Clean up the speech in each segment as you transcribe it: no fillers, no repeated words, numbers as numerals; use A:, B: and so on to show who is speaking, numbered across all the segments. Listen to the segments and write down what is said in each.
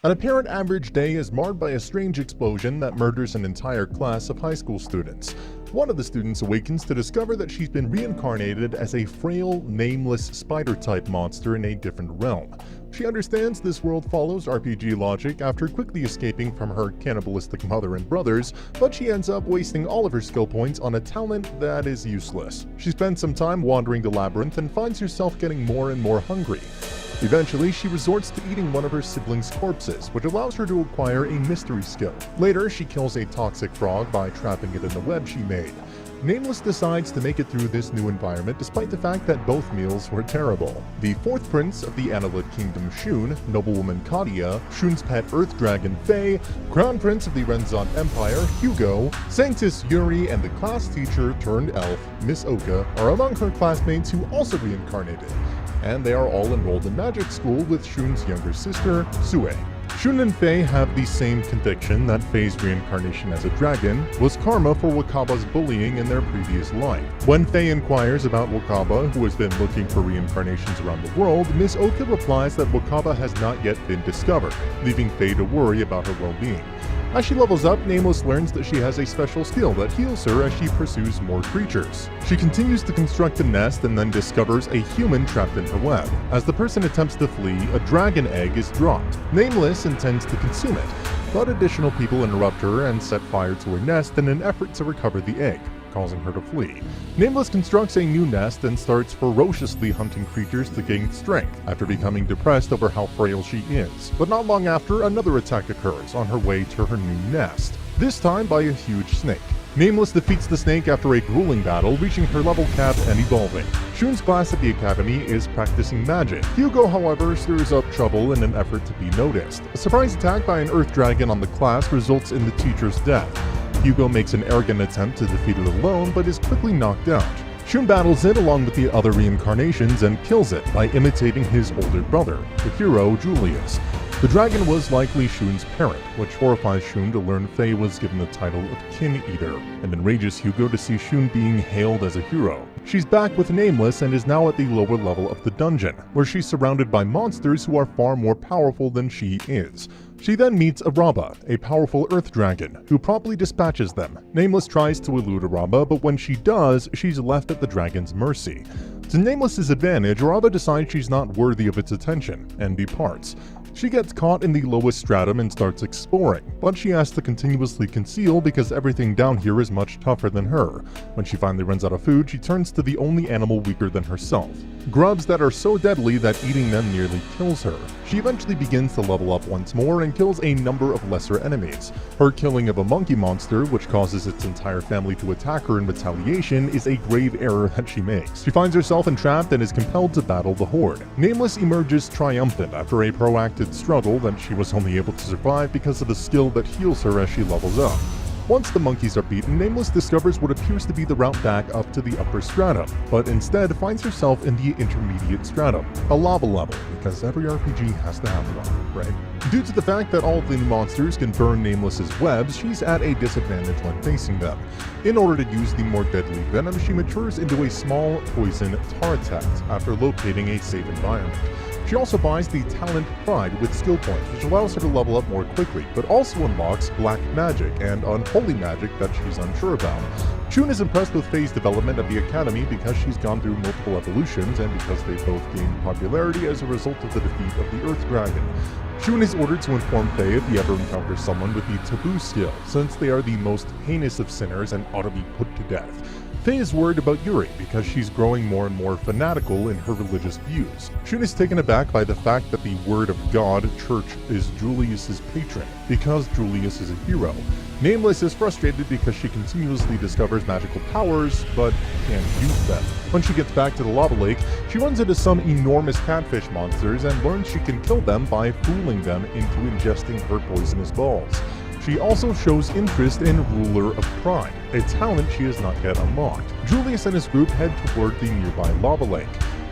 A: An apparent average day is marred by a strange explosion that murders an entire class of high school students. One of the students awakens to discover that she's been reincarnated as a frail, nameless spider-type monster in a different realm. She understands this world follows RPG logic after quickly escaping from her cannibalistic mother and brothers, but she ends up wasting all of her skill points on a talent that is useless. She spends some time wandering the labyrinth and finds herself getting more and more hungry. Eventually, she resorts to eating one of her siblings' corpses, which allows her to acquire a mystery skill. Later, she kills a toxic frog by trapping it in the web she made. Nameless decides to make it through this new environment despite the fact that both meals were terrible. The fourth prince of the Annelid Kingdom, Shun, noblewoman Kadia, Shun's pet earth dragon Faye, crown prince of the Renzon Empire, Hugo, Sanctus Yuri, and the class teacher turned elf, Miss Oka, are among her classmates who also reincarnated. And they are all enrolled in magic school with Shun's younger sister, Sue. Shun and Faye have the same conviction that Faye's reincarnation as a dragon was karma for Wakaba's bullying in their previous life. When Faye inquires about Wakaba, who has been looking for reincarnations around the world, Miss Oka replies that Wakaba has not yet been discovered, leaving Faye to worry about her well-being. As she levels up, Nameless learns that she has a special skill that heals her as she pursues more creatures. She continues to construct a nest and then discovers a human trapped in her web. As the person attempts to flee, a dragon egg is dropped. Nameless intends to consume it, but additional people interrupt her and set fire to her nest in an effort to recover the egg, causing her to flee. Nameless constructs a new nest and starts ferociously hunting creatures to gain strength after becoming depressed over how frail she is. But not long after, another attack occurs on her way to her new nest, this time by a huge snake. Nameless defeats the snake after a grueling battle, reaching her level cap and evolving. Shun's class at the academy is practicing magic. Hugo, however, stirs up trouble in an effort to be noticed. A surprise attack by an earth dragon on the class results in the teacher's death. Hugo makes an arrogant attempt to defeat it alone, but is quickly knocked out. Shun battles it along with the other reincarnations and kills it by imitating his older brother, the hero Julius. The dragon was likely Shun's parent, which horrifies Shun to learn Faye was given the title of Kin Eater, and enrages Hugo to see Shun being hailed as a hero. She's back with Nameless and is now at the lower level of the dungeon, where she's surrounded by monsters who are far more powerful than she is. She then meets Araba, a powerful earth dragon, who promptly dispatches them. Nameless tries to elude Araba, but when she does, she's left at the dragon's mercy. To Nameless's advantage, Araba decides she's not worthy of its attention, and departs. She gets caught in the lowest stratum and starts exploring, but she has to continuously conceal because everything down here is much tougher than her. When she finally runs out of food, she turns to the only animal weaker than herself. Grubs that are so deadly that eating them nearly kills her. She eventually begins to level up once more and kills a number of lesser enemies. Her killing of a monkey monster, which causes its entire family to attack her in retaliation, is a grave error that she makes. She finds herself entrapped and is compelled to battle the Horde. Nameless emerges triumphant after a protracted struggle that she was only able to survive because of the skill that heals her as she levels up. Once the monkeys are beaten, Nameless discovers what appears to be the route back up to the upper stratum, but instead finds herself in the intermediate stratum, a lava level, because every RPG has to have one, right? Due to the fact that all of the monsters can burn Nameless's webs, she's at a disadvantage when facing them. In order to use the more deadly venom, she matures into a small poison Tartet after locating a safe environment. She also buys the talent Pride with skill points, which allows her to level up more quickly, but also unlocks black magic and unholy magic that she's unsure about. Shun is impressed with Faye's development at the academy because she's gone through multiple evolutions and because they both gained popularity as a result of the defeat of the Earth Dragon. Shun is ordered to inform Faye if he ever encounters someone with the Taboo skill, since they are the most heinous of sinners and ought to be put to death. Faye is worried about Yuri because she's growing more and more fanatical in her religious views. Shun is taken aback by the fact that the Word of God Church is Julius's patron, because Julius is a hero. Nameless is frustrated because she continuously discovers magical powers, but can't use them. When she gets back to the lava lake, she runs into some enormous catfish monsters and learns she can kill them by fooling them into ingesting her poisonous balls. She also shows interest in Ruler of Pride, a talent she has not yet unlocked. Julius and his group head toward the nearby lava lake.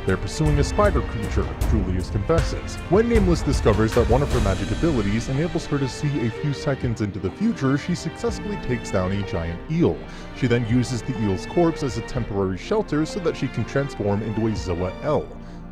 A: They're pursuing a spider creature, Julius confesses. When Nameless discovers that one of her magic abilities enables her to see a few seconds into the future, she successfully takes down a giant eel. She then uses the eel's corpse as a temporary shelter so that she can transform into a Zoa L.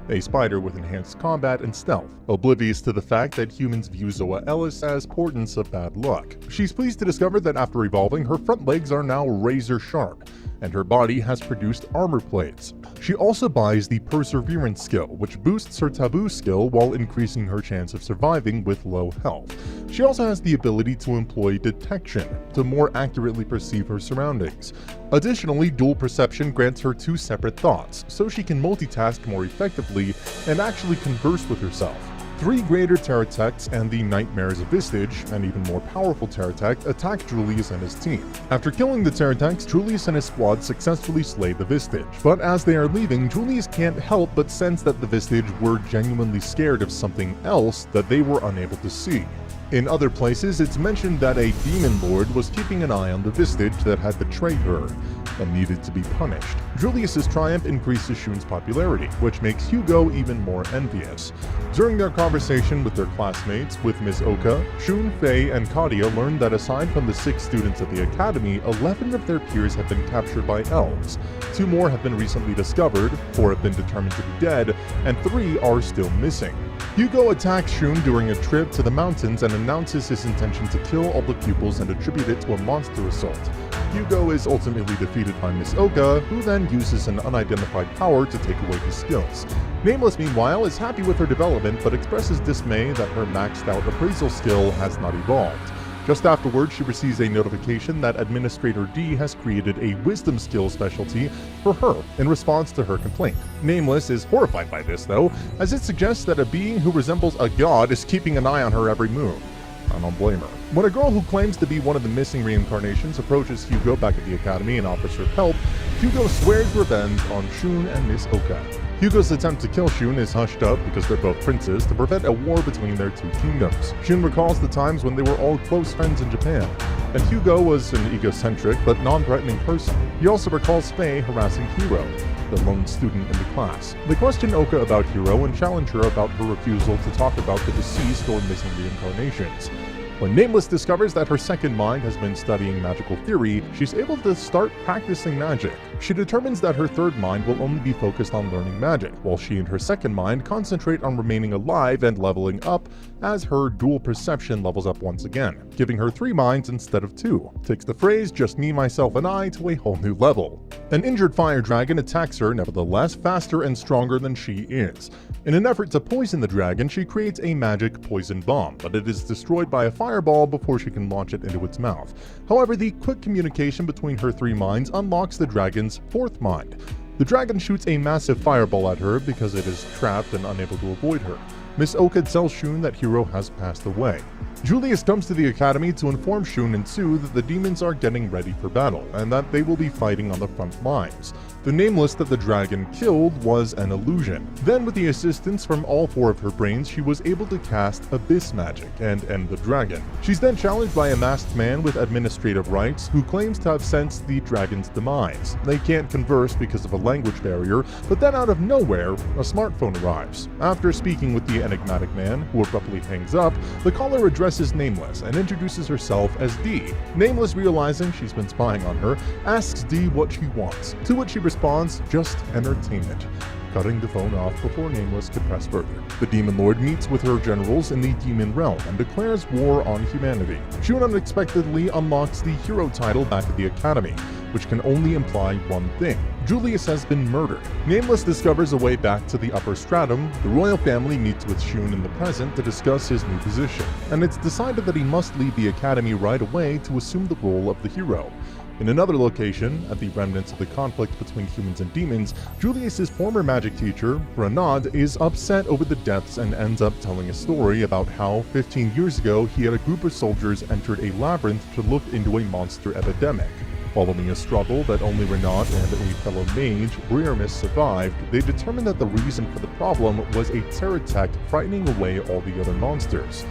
A: a spider with enhanced combat and stealth, oblivious to the fact that humans view Zoa Ellis as portents of bad luck. She's pleased to discover that after evolving, her front legs are now razor sharp, and her body has produced armor plates. She also buys the Perseverance skill, which boosts her Taboo skill while increasing her chance of surviving with low health. She also has the ability to employ Detection to more accurately perceive her surroundings. Additionally, Dual Perception grants her 2 separate thoughts, so she can multitask more effectively and actually converse with herself. 3 greater Terratechs and the Nightmares of Vistage, an even more powerful Terratech, attack Julius and his team. After killing the Terratechs, Julius and his squad successfully slay the Vistage. But as they are leaving, Julius can't help but sense that the Vistage were genuinely scared of something else that they were unable to see. In other places, it's mentioned that a demon lord was keeping an eye on the Vistage that had betrayed her and needed to be punished. Julius's triumph increases Shun's popularity, which makes Hugo even more envious. During their conversation with their classmates, with Ms. Oka, Shun, Faye, and Kadia learned that aside from the 6 students at the academy, 11 of their peers have been captured by elves. 2 more have been recently discovered, 4 have been determined to be dead, and 3 are still missing. Hugo attacks Shun during a trip to the mountains and announces his intention to kill all the pupils and attribute it to a monster assault. Hugo is ultimately defeated by Miss Oka, who then uses an unidentified power to take away his skills. Nameless, meanwhile, is happy with her development but expresses dismay that her maxed out appraisal skill has not evolved. Just afterwards, she receives a notification that Administrator D has created a wisdom skill specialty for her in response to her complaint. Nameless is horrified by this, though, as it suggests that a being who resembles a god is keeping an eye on her every move. I don't blame her. When a girl who claims to be one of the missing reincarnations approaches Hugo back at the academy and offers her help, Hugo swears revenge on Shun and Miss Oka. Hugo's attempt to kill Shun is hushed up because they're both princes to prevent a war between their 2 kingdoms. Shun recalls the times when they were all close friends in Japan, and Hugo was an egocentric but non-threatening person. He also recalls Faye harassing Hiro, the lone student in the class. They question Oka about Hiro and challenge her about her refusal to talk about the deceased or missing reincarnations. When Nameless discovers that her second mind has been studying magical theory, she's able to start practicing magic. She determines that her third mind will only be focused on learning magic, while she and her second mind concentrate on remaining alive and leveling up as her dual perception levels up once again, giving her 3 minds instead of 2. Takes the phrase "just me, myself, and I" to a whole new level. An injured fire dragon attacks her, nevertheless faster and stronger than she is. In an effort to poison the dragon, she creates a magic poison bomb, but it is destroyed by a fireball before she can launch it into its mouth. However, the quick communication between her 3 minds unlocks the dragon's 4th mind. The dragon shoots a massive fireball at her because it is trapped and unable to avoid her. Miss Oka tells Shun that Hiro has passed away. Julius comes to the academy to inform Shun and Sue that the demons are getting ready for battle, and that they will be fighting on the front lines. The Nameless that the dragon killed was an illusion. Then, with the assistance from all 4 of her brains, she was able to cast Abyss Magic and end the dragon. She's then challenged by a masked man with administrative rights who claims to have sensed the dragon's demise. They can't converse because of a language barrier, but then out of nowhere, a smartphone arrives. After speaking with the enigmatic man, who abruptly hangs up, the caller addresses Nameless and introduces herself as D. Nameless, realizing she's been spying on her, asks D what she wants, to which she responds, "Just entertainment," cutting the phone off before Nameless could press further. The Demon Lord meets with her generals in the Demon Realm and declares war on humanity. Shun unexpectedly unlocks the hero title back at the Academy, which can only imply one thing: Julius has been murdered. Nameless discovers a way back to the upper stratum. The royal family meets with Shun in the present to discuss his new position, and it's decided that he must leave the Academy right away to assume the role of the hero. In another location, at the remnants of the conflict between humans and demons, Julius's former magic teacher, Ranad, is upset over the deaths and ends up telling a story about how 15 years ago he had a group of soldiers entered a labyrinth to look into a monster epidemic. Following a struggle that only Ranad and a fellow mage, Briarmus, survived, they determined that the reason for the problem was a Terratech frightening away all the other monsters.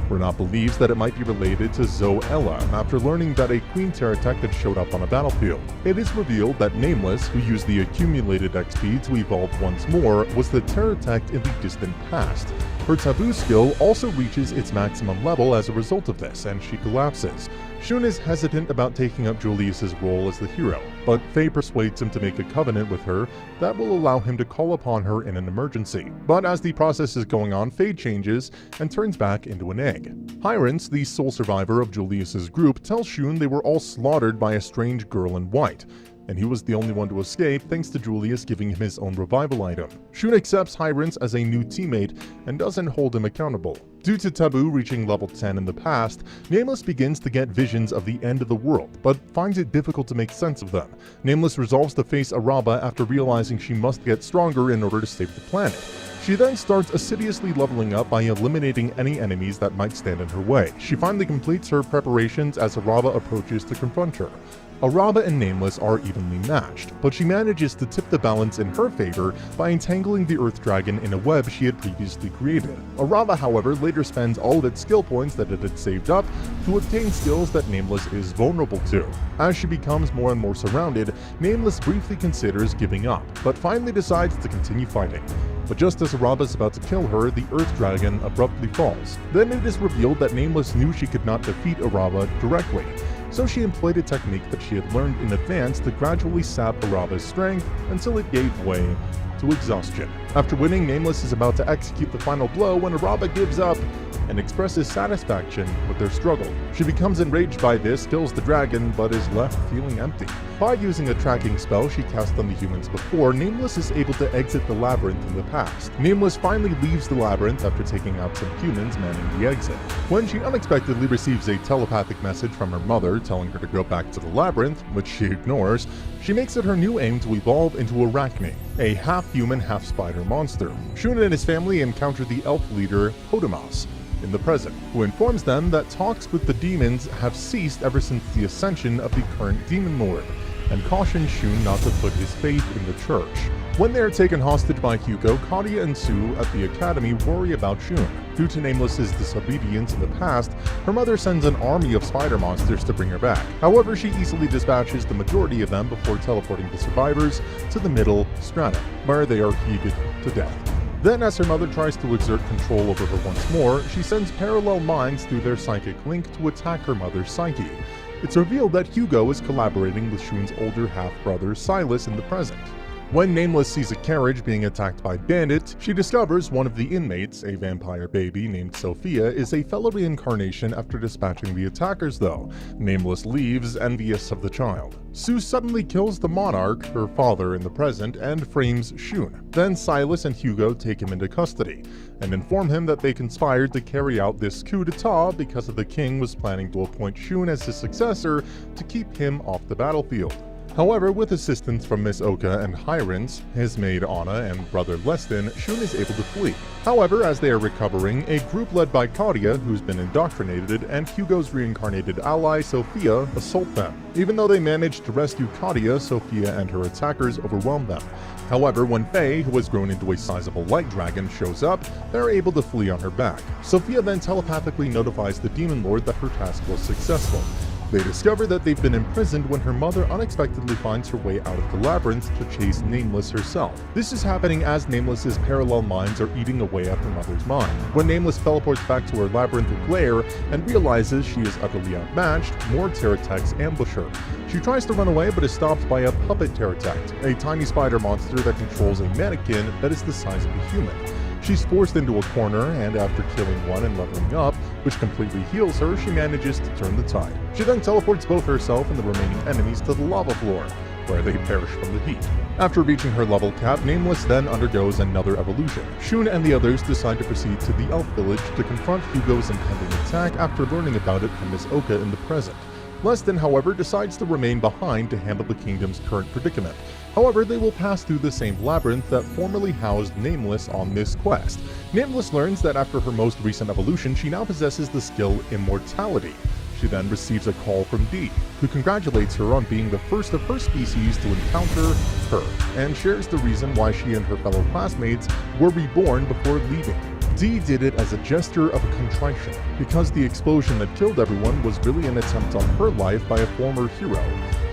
A: Renat believes that it might be related to Zoella after learning that a Queen Terratech had showed up on a battlefield. It is revealed that Nameless, who used the accumulated XP to evolve once more, was the Terratech in the distant past. Her taboo skill also reaches its maximum level as a result of this, and she collapses. Shun is hesitant about taking up Julius's role as the hero, but Faye persuades him to make a covenant with her that will allow him to call upon her in an emergency. But as the process is going on, Faye changes and turns back into an egg. Hyrance, the sole survivor of Julius's group, tells Shun they were all slaughtered by a strange girl in white, and he was the only one to escape thanks to Julius giving him his own revival item. Shun accepts Hyrance as a new teammate and doesn't hold him accountable. Due to Taboo reaching level 10 in the past, Nameless begins to get visions of the end of the world, but finds it difficult to make sense of them. Nameless resolves to face Araba after realizing she must get stronger in order to save the planet. She then starts assiduously leveling up by eliminating any enemies that might stand in her way. She finally completes her preparations as Araba approaches to confront her. Araba and Nameless are evenly matched, but she manages to tip the balance in her favor by entangling the Earth Dragon in a web she had previously created. Araba, however, later spends all of its skill points that it had saved up to obtain skills that Nameless is vulnerable to. As she becomes more and more surrounded, Nameless briefly considers giving up, but finally decides to continue fighting. But just as Araba is about to kill her, the Earth Dragon abruptly falls. Then it is revealed that Nameless knew she could not defeat Araba directly, so she employed a technique that she had learned in advance to gradually sap Araba's strength until it gave way to exhaustion. After winning, Nameless is about to execute the final blow when Araba gives up and expresses satisfaction with their struggle. She becomes enraged by this, kills the dragon, but is left feeling empty. By using a tracking spell she cast on the humans before, Nameless is able to exit the labyrinth in the past. Nameless finally leaves the labyrinth after taking out some humans manning the exit. When she unexpectedly receives a telepathic message from her mother telling her to go back to the labyrinth, which she ignores, she makes it her new aim to evolve into Arachne, a half-human, half-spider monster. Shun and his family encounter the elf leader, Hodamas, in the present, who informs them that talks with the demons have ceased ever since the ascension of the current demon lord, and cautions Shun not to put his faith in the church. When they are taken hostage by Hugo, Kadia and Sue at the academy worry about Shun. Due to Nameless's disobedience in the past, her mother sends an army of spider monsters to bring her back. However, she easily dispatches the majority of them before teleporting the survivors to the middle strata, where they are heated to death. Then, as her mother tries to exert control over her once more, she sends parallel minds through their psychic link to attack her mother's psyche. It's revealed that Hugo is collaborating with Shun's older half-brother Silas in the present. When Nameless sees a carriage being attacked by bandits, she discovers one of the inmates, a vampire baby named Sophia, is a fellow reincarnation after dispatching the attackers though. Nameless leaves, envious of the child. Sue suddenly kills the monarch, her father in the present, and frames Shun. Then Silas and Hugo take him into custody, and inform him that they conspired to carry out this coup d'etat because the king was planning to appoint Shun as his successor to keep him off the battlefield. However, with assistance from Miss Oka and Hyrance, his maid Anna, and brother Leston, Shun is able to flee. However, as they are recovering, a group led by Kadia, who's been indoctrinated, and Hugo's reincarnated ally Sophia assault them. Even though they manage to rescue Kadia, Sophia and her attackers overwhelm them. However, when Faye, who has grown into a sizable light dragon, shows up, they're able to flee on her back. Sophia then telepathically notifies the demon lord that her task was successful. They discover that they've been imprisoned when her mother unexpectedly finds her way out of the labyrinth to chase Nameless herself. This is happening as Nameless's parallel minds are eating away at her mother's mind. When Nameless teleports back to her labyrinthic lair and realizes she is utterly outmatched, more Pterotekks ambush her. She tries to run away but is stopped by a puppet Pterotek, a tiny spider monster that controls a mannequin that is the size of a human. She's forced into a corner, and after killing one and leveling up, which completely heals her, she manages to turn the tide. She then teleports both herself and the remaining enemies to the lava floor, where they perish from the heat. After reaching her level cap, Nameless then undergoes another evolution. Shun and the others decide to proceed to the elf village to confront Hugo's impending attack after learning about it from Miss Oka in the present. Leston, however, decides to remain behind to handle the kingdom's current predicament. However, they will pass through the same labyrinth that formerly housed Nameless on this quest. Nameless learns that after her most recent evolution, she now possesses the skill Immortality. She then receives a call from Dee, who congratulates her on being the first of her species to encounter her, and shares the reason why she and her fellow classmates were reborn before leaving. Dee did it as a gesture of contrition, because the explosion that killed everyone was really an attempt on her life by a former hero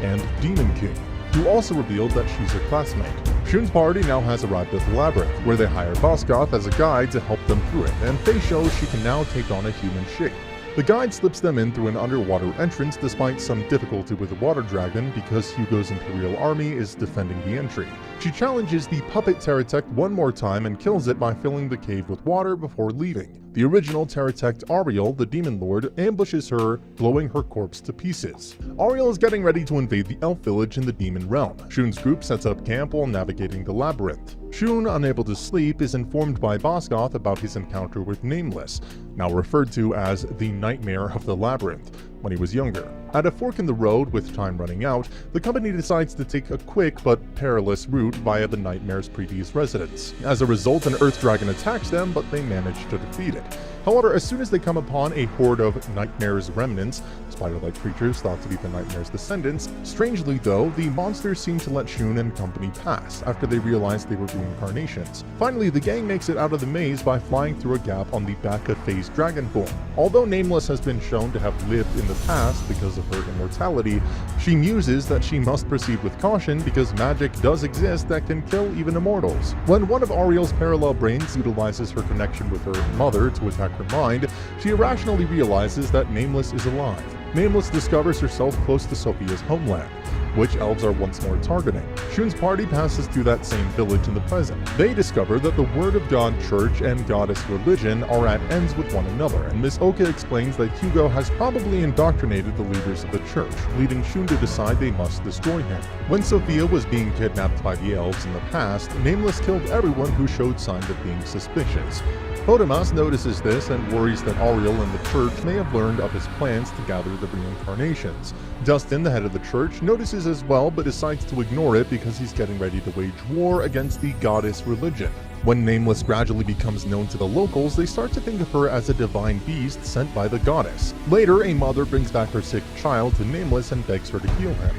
A: and Demon King. who also revealed that she's her classmate. Shun's party now has arrived at the labyrinth, where they hire Voskoth as a guide to help them through it, and Faye shows she can now take on a human shape. The guide slips them in through an underwater entrance despite some difficulty with the water dragon because Hugo's Imperial army is defending the entry. She challenges the puppet Terratect one more time and kills it by filling the cave with water before leaving. The original Terratect Ariel, the Demon Lord, ambushes her, blowing her corpse to pieces. Ariel is getting ready to invade the elf village in the Demon Realm. Shun's group sets up camp while navigating the labyrinth. Shun, unable to sleep, is informed by Voskoth about his encounter with Nameless, now referred to as the Nightmare of the Labyrinth, when he was younger. At a fork in the road, with time running out, the company decides to take a quick but perilous route via the Nightmare's previous residence. As a result, an Earth Dragon attacks them, but they manage to defeat it. However, as soon as they come upon a horde of Nightmare's remnants, spider-like creatures thought to be the Nightmare's descendants, strangely though, the monsters seem to let Shun and company pass after they realized they were reincarnations. Finally, the gang makes it out of the maze by flying through a gap on the back of Faye's dragon form. Although Nameless has been shown to have lived in the past because of her immortality, she muses that she must proceed with caution because magic does exist that can kill even immortals. When one of Ariel's parallel brains utilizes her connection with her mother to attack her mind, she irrationally realizes that Nameless is alive. Nameless discovers herself close to Sophia's homeland, which elves are once more targeting. Shun's party passes through that same village in the present. They discover that the Word of God Church and Goddess religion are at ends with one another, and Miss Oka explains that Hugo has probably indoctrinated the leaders of the church, leading Shun to decide they must destroy him. When Sophia was being kidnapped by the elves in the past, Nameless killed everyone who showed signs of being suspicious. Potamas notices this and worries that Ariel and the church may have learned of his plans to gather the reincarnations. Dustin, the head of the church, notices as well but decides to ignore it because he's getting ready to wage war against the goddess religion. When Nameless gradually becomes known to the locals, they start to think of her as a divine beast sent by the goddess. Later, a mother brings back her sick child to Nameless and begs her to heal him.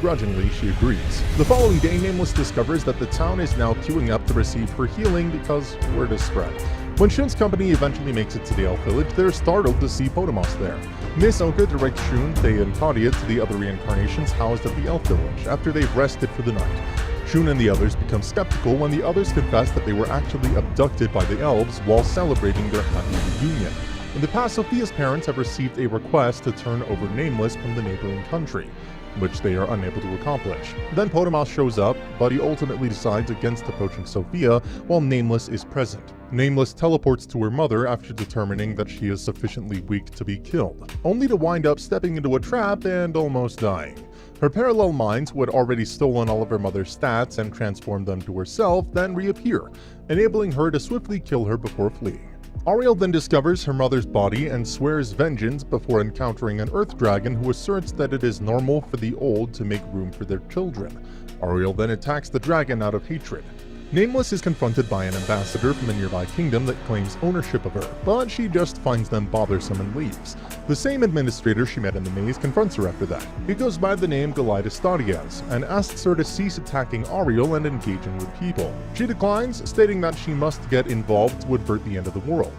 A: Grudgingly, she agrees. The following day, Nameless discovers that the town is now queuing up to receive her healing because word is spread. When Shun's company eventually makes it to the elf village, they're startled to see Potamas there. Miss Oka directs Shun, Faye, and Kadia to the other reincarnations housed at the elf village after they've rested for the night. Shun and the others become skeptical when the others confess that they were actually abducted by the elves while celebrating their happy reunion. In the past, Sophia's parents have received a request to turn over Nameless from the neighboring country, which they are unable to accomplish. Then Potamas shows up, but he ultimately decides against approaching Sophia while Nameless is present. Nameless teleports to her mother after determining that she is sufficiently weak to be killed, only to wind up stepping into a trap and almost dying. Her parallel minds, who had already stolen all of her mother's stats and transformed them to herself, then reappear, enabling her to swiftly kill her before fleeing. Ariel then discovers her mother's body and swears vengeance before encountering an Earth Dragon who asserts that it is normal for the old to make room for their children. Ariel then attacks the dragon out of hatred. Nameless is confronted by an ambassador from a nearby kingdom that claims ownership of her, but she just finds them bothersome and leaves. The same administrator she met in the maze confronts her after that. He goes by the name Goliath Stadias and asks her to cease attacking Ariel and engaging with people. She declines, stating that she must get involved to avert the end of the world.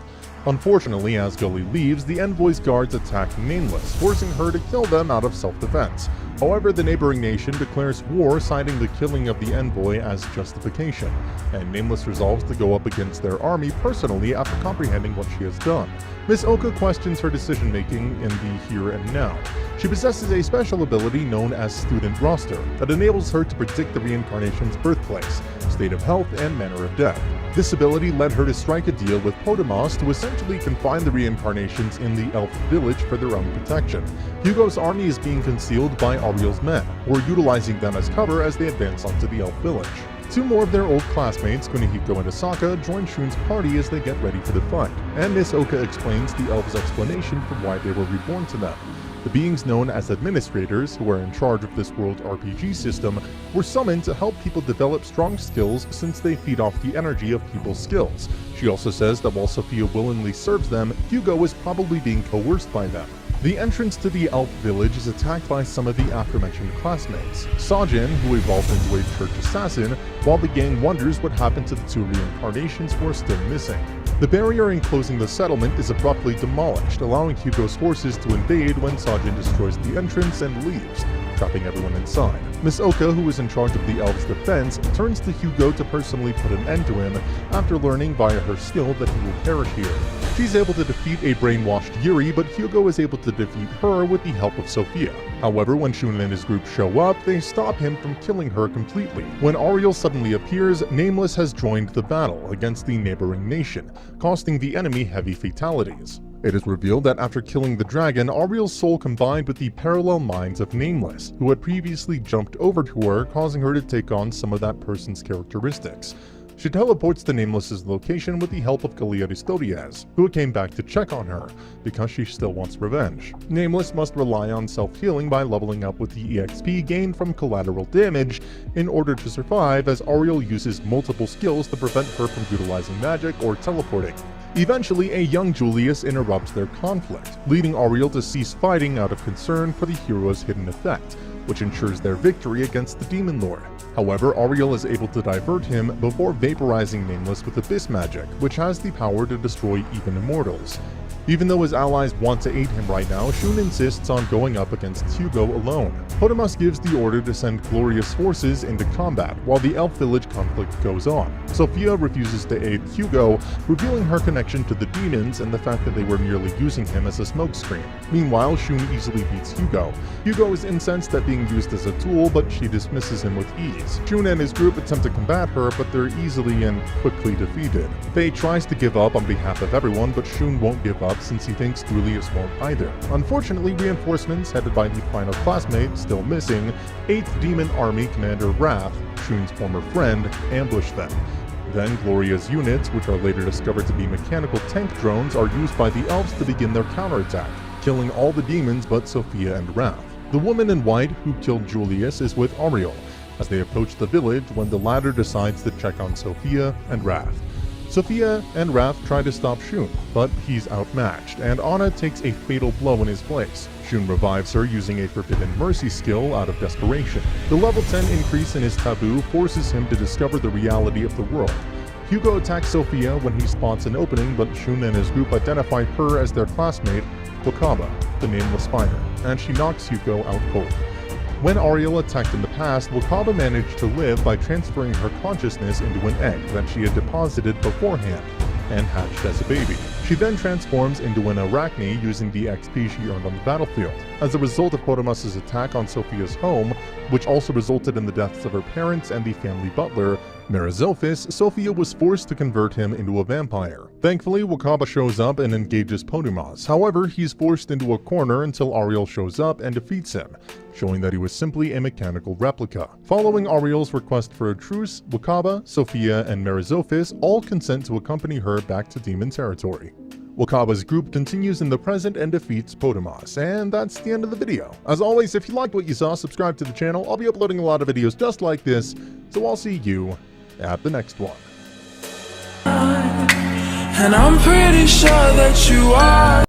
A: Unfortunately, as Gully leaves, the envoy's guards attack Nameless, forcing her to kill them out of self-defense. However, the neighboring nation declares war, citing the killing of the envoy as justification, and Nameless resolves to go up against their army personally after comprehending what she has done. Miss Oka questions her decision-making in the here and now. She possesses a special ability known as Student Roster that enables her to predict the reincarnation's birthplace, state of health, and manner of death. This ability led her to strike a deal with Potamas to essentially confine the reincarnations in the elf village for their own protection. Hugo's army is being concealed by Ariel's men, who are utilizing them as cover as they advance onto the elf village. Two more of their old classmates, Kunihiko and Asaka, join Shun's party as they get ready for the fight, and Miss Oka explains the elves' explanation for why they were reborn to them. The beings known as administrators, who are in charge of this world RPG system, were summoned to help people develop strong skills since they feed off the energy of people's skills. She also says that while Sophia willingly serves them, Hugo is probably being coerced by them. The entrance to the elf village is attacked by some of the aforementioned classmates. Sajin, who evolved into a church assassin, while the gang wonders what happened to the two reincarnations who are still missing. The barrier enclosing the settlement is abruptly demolished, allowing Hugo's forces to invade when Sajin destroys the entrance and leaves. trapping everyone inside. Miss Oka, who is in charge of the elves' defense, turns to Hugo to personally put an end to him after learning via her skill that he will perish here. She's able to defeat a brainwashed Yuri, but Hugo is able to defeat her with the help of Sophia. However, when Shun and his group show up, they stop him from killing her completely. When Ariel suddenly appears, Nameless has joined the battle against the neighboring nation, costing the enemy heavy fatalities. It is revealed that after killing the dragon, Ariel's soul combined with the parallel minds of Nameless, who had previously jumped over to her, causing her to take on some of that person's characteristics. She teleports to Nameless's location with the help of Aristodes, who came back to check on her, because she still wants revenge. Nameless must rely on self-healing by leveling up with the EXP gained from collateral damage in order to survive, as Ariel uses multiple skills to prevent her from utilizing magic or teleporting. Eventually, a young Julius interrupts their conflict, leading Ariel to cease fighting out of concern for the hero's hidden effect, which ensures their victory against the Demon Lord. However, Ariel is able to divert him before vaporizing Nameless with Abyss Magic, which has the power to destroy even immortals. Even though his allies want to aid him right now, Shun insists on going up against Hugo alone. Potamus gives the order to send Glorious forces into combat, while the elf village conflict goes on. Sophia refuses to aid Hugo, revealing her connection to the demons and the fact that they were merely using him as a smokescreen. Meanwhile, Shun easily beats Hugo. Hugo is incensed at being used as a tool, but she dismisses him with ease. Shun and his group attempt to combat her, but they're easily and quickly defeated. Faye tries to give up on behalf of everyone, but Shun won't give up since he thinks Julius won't either. Unfortunately, reinforcements headed by the final classmate, still missing, 8th Demon Army Commander Wrath, Shun's former friend, ambush them. Then Gloria's units, which are later discovered to be mechanical tank drones, are used by the elves to begin their counterattack, killing all the demons but Sophia and Wrath. The woman in white who killed Julius is with Ariel, as they approach the village when the latter decides to check on Sophia and Wrath. Sophia and Wrath try to stop Shun, but he's outmatched, and Anna takes a fatal blow in his place. Shun revives her using a Forbidden Mercy skill out of desperation. The level 10 increase in his taboo forces him to discover the reality of the world. Hugo attacks Sophia when he spots an opening, but Shun and his group identify her as their classmate, Wakaba, the Nameless Spider, and she knocks Hugo out cold. When Ariel attacked in the past, Wakaba managed to live by transferring her consciousness into an egg that she had deposited beforehand and hatched as a baby. She then transforms into an Arachne using the XP she earned on the battlefield. As a result of Potamus's attack on Sophia's home, which also resulted in the deaths of her parents and the family butler, Merizophis, Sophia was forced to convert him into a vampire. Thankfully, Wakaba shows up and engages Potamus. However, he's forced into a corner until Ariel shows up and defeats him, showing that he was simply a mechanical replica. Following Ariel's request for a truce, Wakaba, Sophia, and Merizophis all consent to accompany her back to demon territory. Wakaba's group continues in the present and defeats Potamus, and that's the end of the video. As always, if you liked what you saw, subscribe to the channel. I'll be uploading a lot of videos just like this, so I'll see you at the next one.
B: And I'm pretty sure that you are.